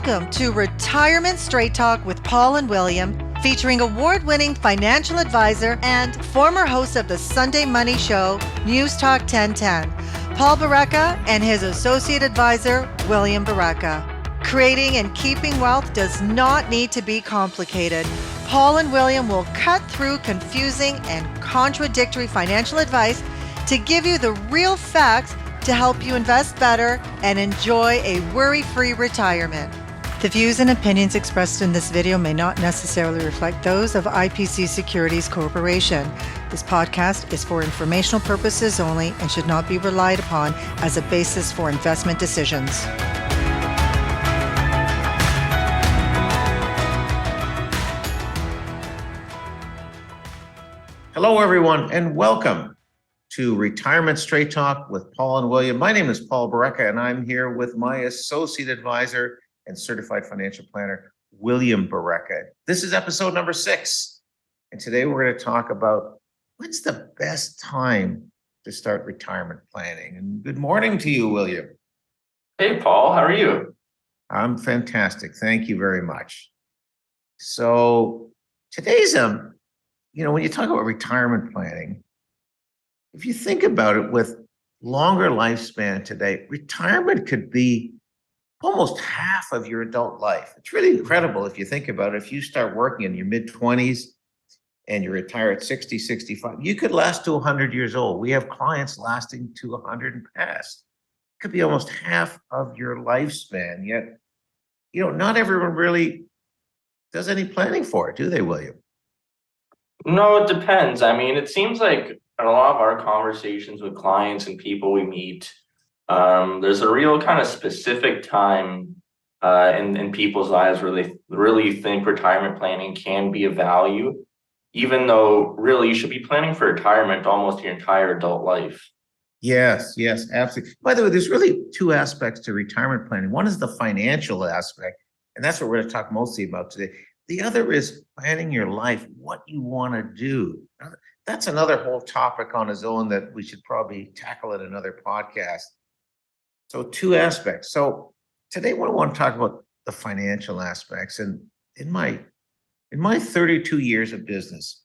Welcome to Retirement Straight Talk with Paul and William, featuring award-winning financial advisor and former host of the Sunday Money Show, News Talk 1010, Paul Barreca, and his associate advisor, William Barreca. Creating and keeping wealth does not need to be complicated. Paul and William will cut through confusing and contradictory financial advice to give you the real facts to help you invest better and enjoy a worry-free retirement. The views and opinions expressed in this video may not necessarily reflect those of IPC Securities Corporation. This podcast is for informational purposes only and should not be relied upon as a basis for investment decisions. Hello, everyone, and welcome to Retirement Straight Talk with Paul and William. My name is Paul Barreca, and I'm here with my associate advisor and certified financial planner, William Barreca. This is episode number 6, and today we're going to talk about when's the best time to start retirement planning. And good morning to you, William. Hey, Paul, how are you? I'm fantastic. Thank you very much. So today's, when you talk about retirement planning, if you think about it, with longer lifespan today, retirement could be almost half of your adult life. It's really incredible if you think about it. If you start working in your mid-20s and you retire at 60, 65, you could last to 100 years old. We have clients lasting to 100 and past. It could be almost half of your lifespan. Yet, not everyone really does any planning for it, do they, William? No, it depends. I mean, it seems like in a lot of our conversations with clients and people we meet, there's a real kind of specific time in people's lives where they really think retirement planning can be of value, even though really you should be planning for retirement almost your entire adult life. Yes, absolutely. By the way, there's really 2 aspects to retirement planning. One is the financial aspect, and that's what we're going to talk mostly about today. The other is planning your life, what you want to do. That's another whole topic on its own that we should probably tackle in another podcast. So 2 aspects. So today we want to talk about the financial aspects. And in my 32 years of business,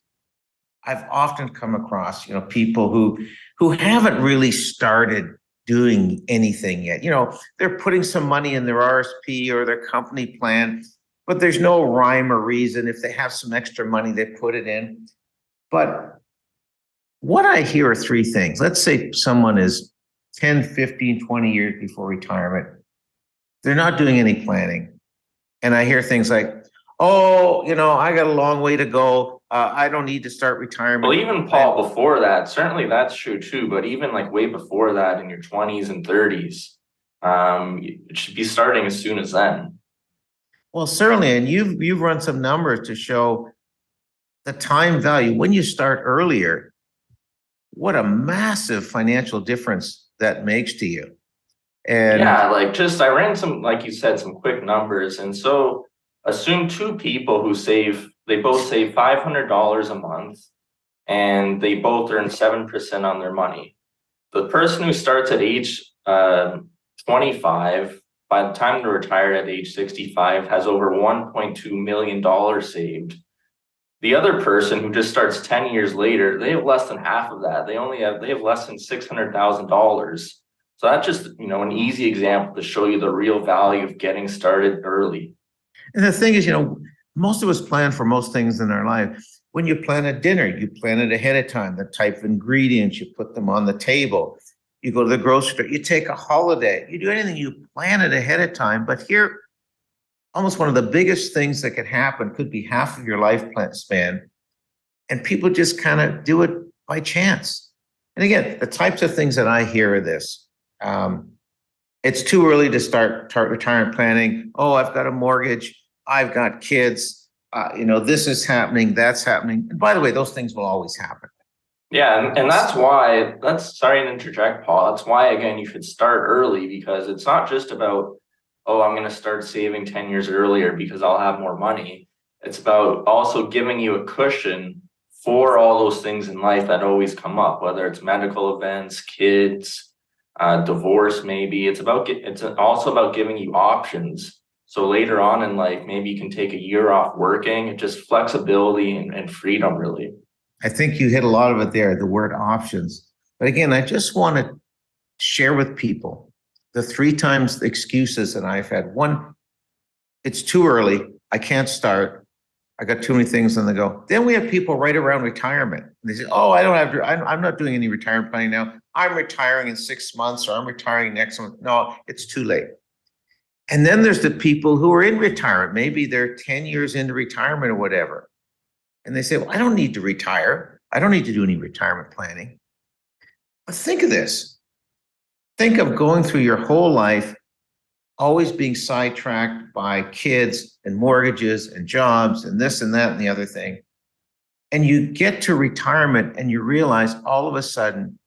I've often come across, people who haven't really started doing anything yet. They're putting some money in their RSP or their company plan, but there's no rhyme or reason. If they have some extra money, they put it in. But what I hear are 3 things. Let's say someone is 10, 15, 20 years before retirement. They're not doing any planning. And I hear things like, I got a long way to go. I don't need to start retirement. Well, even Paul, before that, certainly that's true too. But even like way before that, in your 20s and 30s, it should be starting as soon as then. Well, certainly. And you've run some numbers to show the time value when you start earlier. What a massive financial difference that makes to you. And yeah, I ran some, like you said, some quick numbers. And so assume 2 people who they both save $500 a month and they both earn 7% on their money. The person who starts at age 25, by the time they're retired at age 65, has over $1.2 million saved. The other person who just starts 10 years later, they have less than half of that. They have less than $600,000. So that's just, an easy example to show you the real value of getting started early. And the thing is, most of us plan for most things in our life. When you plan a dinner, you plan it ahead of time, the type of ingredients, you put them on the table. You go to the grocery store, you take a holiday, you do anything, you plan it ahead of time. But here, almost one of the biggest things that could happen could be half of your life span, and people just kind of do it by chance. And again, the types of things that I hear are this. It's too early to start retirement planning. Oh, I've got a mortgage. I've got kids. This is happening. That's happening. And by the way, those things will always happen. Yeah, and sorry to interject, Paul. That's why, again, you should start early, because it's not just about, I'm going to start saving 10 years earlier because I'll have more money. It's about also giving you a cushion for all those things in life that always come up, whether it's medical events, kids, divorce, maybe. It's also about giving you options So later on in life, maybe you can take a year off working, just flexibility and freedom, really. I think you hit a lot of it there, the word options. But again, I just want to share with people the 3 times the excuses that I've had. One, it's too early. I can't start. I got too many things on the go. Then we have people right around retirement. They say, oh, I don't have to, I'm not doing any retirement planning now. I'm retiring in 6 months, or I'm retiring next month. No, it's too late. And then there's the people who are in retirement. Maybe they're 10 years into retirement or whatever. And they say, well, I don't need to retire. I don't need to do any retirement planning. But think of this. Think of going through your whole life, always being sidetracked by kids and mortgages and jobs and this and that and the other thing. And you get to retirement and you realize all of a sudden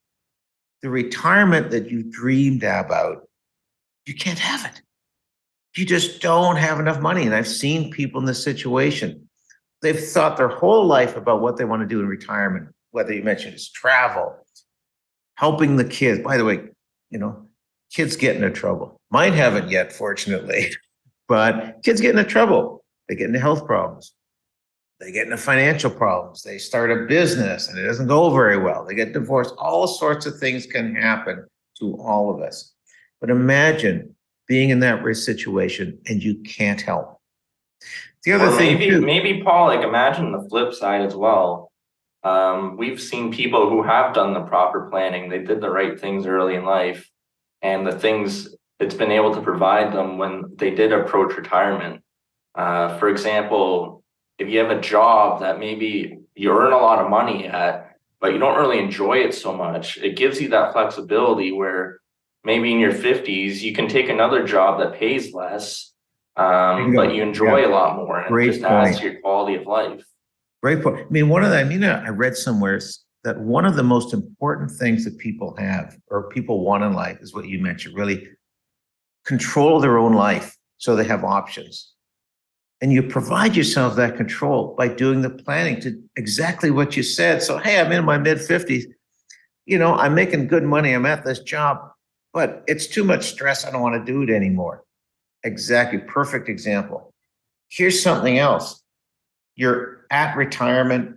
the retirement that you dreamed about, you can't have it. You just don't have enough money. And I've seen people in this situation. They've thought their whole life about what they want to do in retirement, whether you mentioned is travel, helping the kids. By the way, kids get into trouble. Mine haven't yet, fortunately, but kids get into trouble. They get into health problems. They get into financial problems. They start a business and it doesn't go very well. They get divorced. All sorts of things can happen to all of us. But imagine being in that risk situation and you can't help. The other thing, maybe Paul, like imagine the flip side as well. We've seen people who have done the proper planning. They did the right things early in life, and the things it's been able to provide them when they did approach retirement. For example, if you have a job that maybe you earn a lot of money at, but you don't really enjoy it so much, it gives you that flexibility where maybe in your 50s, you can take another job that pays less, but you enjoy a lot more, and it just adds to your quality of life. Great point. I mean, I read somewhere that one of the most important things that people have or people want in life is what you mentioned, really control their own life so they have options. And you provide yourself that control by doing the planning to exactly what you said. So, hey, I'm in my mid-50s. I'm making good money. I'm at this job, but it's too much stress. I don't want to do it anymore. Exactly. Perfect example. Here's something else. You're at retirement,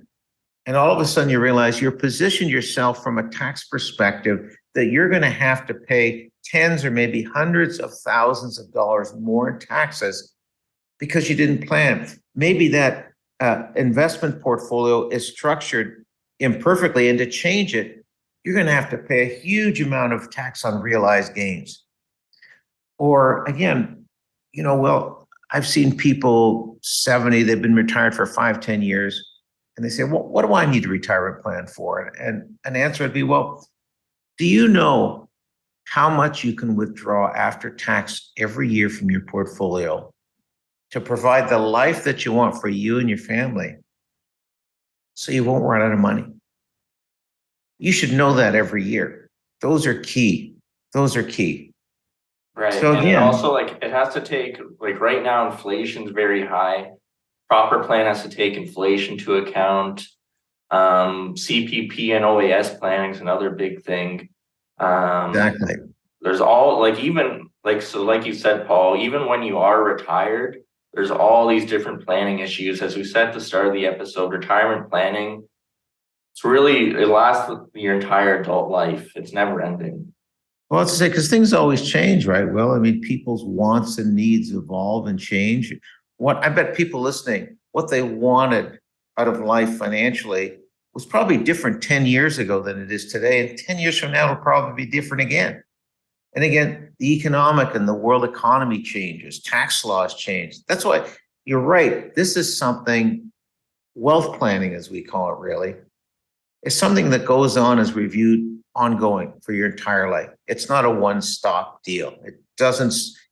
and all of a sudden you realize you're positioned yourself from a tax perspective that you're going to have to pay tens or maybe hundreds of thousands of dollars more in taxes because you didn't plan. Maybe that investment portfolio is structured imperfectly, and to change it, you're going to have to pay a huge amount of tax on realized gains. Or again, I've seen people 70, they've been retired for 5-10 years, and they say, well, what do I need a retirement plan for? And an answer would be, well, do you know how much you can withdraw after tax every year from your portfolio to provide the life that you want for you and your family so you won't run out of money? You should know that every year. Those are key. Right. So and again, also it has to take, like right now, inflation's very high. Proper plan has to take inflation to account. CPP and OAS planning is another big thing. Exactly. There's all like you said, Paul, even when you are retired, there's all these different planning issues. As we said at the start of the episode, retirement planning, it lasts your entire adult life. It's never ending. Well, let's say, because things always change, right? Well, I mean, people's wants and needs evolve and change. I bet people listening, what they wanted out of life financially was probably different 10 years ago than it is today. And 10 years from now, it'll probably be different again. And again, the economic and the world economy changes, tax laws change. That's why you're right. This is something, wealth planning, as we call it, really, is something that goes on as reviewed ongoing for your entire life. It's not a one-stop deal.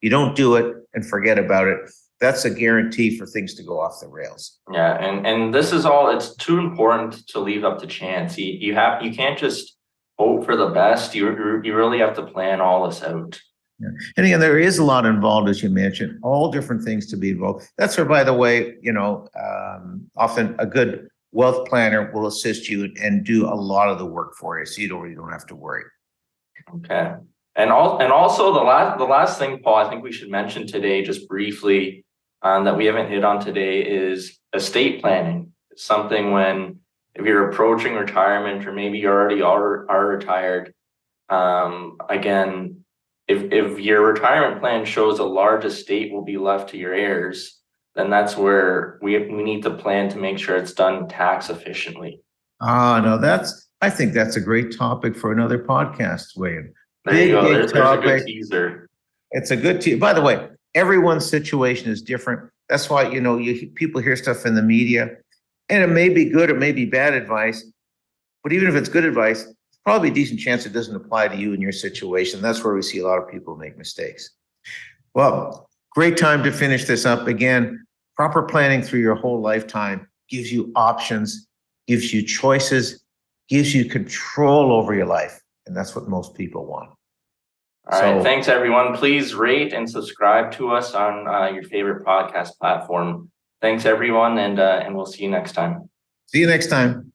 You don't do it and forget about it. That's a guarantee for things to go off the rails. Yeah, and this is all, it's too important to leave up to chance. You can't just hope for the best. You really have to plan all this out. Yeah. And again, there is a lot involved, as you mentioned, all different things to be involved. That's where, by the way, often a good wealth planner will assist you and do a lot of the work for you, so you really don't have to worry. Okay. And also the last thing, Paul, I think we should mention today, just briefly, that we haven't hit on today is estate planning. It's something when if you're approaching retirement or maybe you already are retired, again, if your retirement plan shows a large estate will be left to your heirs, then that's where we need to plan to make sure it's done tax efficiently. No, I think that's a great topic for another podcast, William. There you go. There's a good teaser. It's a good teaser. By the way, everyone's situation is different. That's why, people hear stuff in the media, and it may be good, it may be bad advice, but even if it's good advice, it's probably a decent chance it doesn't apply to you in your situation. That's where we see a lot of people make mistakes. Well, great time to finish this up. Again, proper planning through your whole lifetime gives you options, gives you choices, gives you control over your life. And that's what most people want. All right. Thanks, everyone. Please rate and subscribe to us on your favorite podcast platform. Thanks, everyone. And we'll see you next time. See you next time.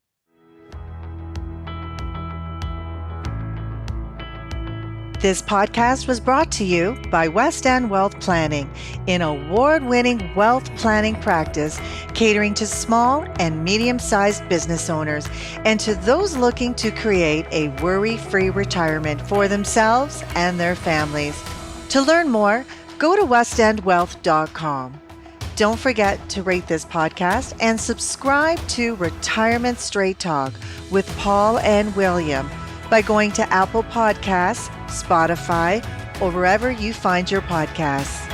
This podcast was brought to you by West End Wealth Planning, an award-winning wealth planning practice catering to small and medium-sized business owners and to those looking to create a worry-free retirement for themselves and their families. To learn more, go to westendwealth.com. Don't forget to rate this podcast and subscribe to Retirement Straight Talk with Paul and William by going to Apple Podcasts, Spotify, or wherever you find your podcasts.